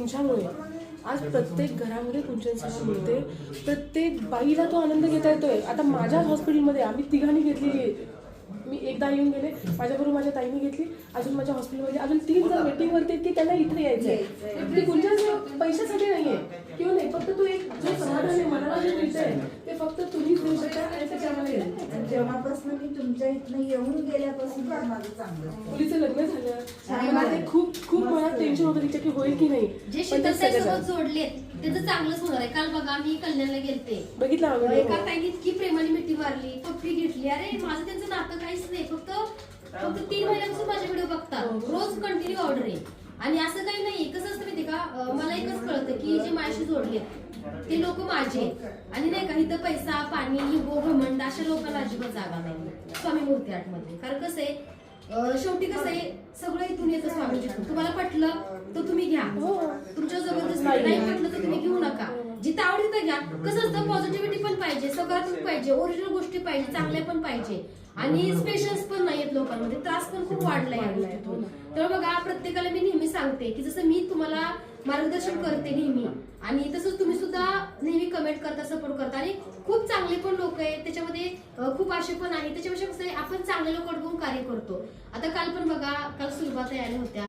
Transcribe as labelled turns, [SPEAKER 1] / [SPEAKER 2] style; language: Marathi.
[SPEAKER 1] तुमच्यामुळे आज प्रत्येक घरामध्ये कुंचन सेवा मिळते. प्रत्येक बाईला तो आनंद घेता येतोय. आता माझ्या हॉस्पिटलमध्ये आम्ही तिघांनी घेतलेली आहे. मी एकदा येऊन गेले, माझ्याबरोबर माझ्या ताईने घेतली, अजून माझ्या हॉस्पिटलमध्ये अजून 3 जण वेटिंगवरती आहेत की त्यांना इथे यायचंय. ती कुंचन सेवा पैशासाठी नाहीये किंवा नाही, फक्त तू एक जो समाधान आहे मनाला जे मिळतंय ते फक्त तुम्हीच देऊ शकता आणि त्याच्या आम्हाला येईल.
[SPEAKER 2] जेव्हापासून मी तुमच्या इथनं येऊन गेल्यापासून फार माझं चांगलं.
[SPEAKER 1] मुलीचं लग्न झालं, मला ते खूप खूप मनात टेन्शन होतं तिच्या की होईल की नाही.
[SPEAKER 3] जे शीतलताईसोबत जोडलेत त्याचं चांगलंच होणार आहे. काल बघा मी कल्याणला गेलते,
[SPEAKER 1] बघितलं आम्ही.
[SPEAKER 3] एका ताईने इतकी प्रेमाने मिठी मारली, पप्पी घेतली. अरे माझं त्यांचं नातं काहीच नाही, फक्त 3 महिन्यापासून माझे व्हिडिओ बघतात, रोज कंटिन्यू ऑर्डर आहे. आणि असं काही नाही, कसं असतं माहिती का, मला एकच कळतं की जे माझ्याशी जोडलेत ते लोक माझे आहेत. आणि नाही का इथं पैसा पाणी इगो घमंड अशा लोकांना अजिबात जागा नाही स्वामी मूर्ती आर्टमध्ये. कारण कसं आहे, शेवटी कसं आहे, सगळं इथून येतं स्वामी. तुम्हाला पटलं तर तुम्ही घ्या, तुमच्या जबरदस्ती नाही पटलं तर तुम्ही घेऊ नका. जिथं आवडीत घ्या. कसं असतं, पॉझिटिव्हिटी पण पाहिजे, सकारात्मक पाहिजे, ओरिजिनल गोष्टी पाहिजे, चांगल्या पण पाहिजे. आणि स्पेशल्स पण नाहीयेत लोकांमध्ये, त्रास पण खूप वाढलाय. तर बघा, प्रत्येकाला मी नेहमी सांगते की जसं मी तुम्हाला मार्गदर्शन करते नेहमी, आणि तसंच तुम्ही सुद्धा नेहमी कमेंट करता, सपोर्ट करता. आणि खूप चांगले पण लोक आहेत त्याच्यामध्ये, खूप असे पण आहेत. त्याच्यापेक्षा कसं आहे, आपण चांगल्या लोकांकडून कार्य करतो. आता काल पण बघा, काल सुरुवात आल्या होत्या.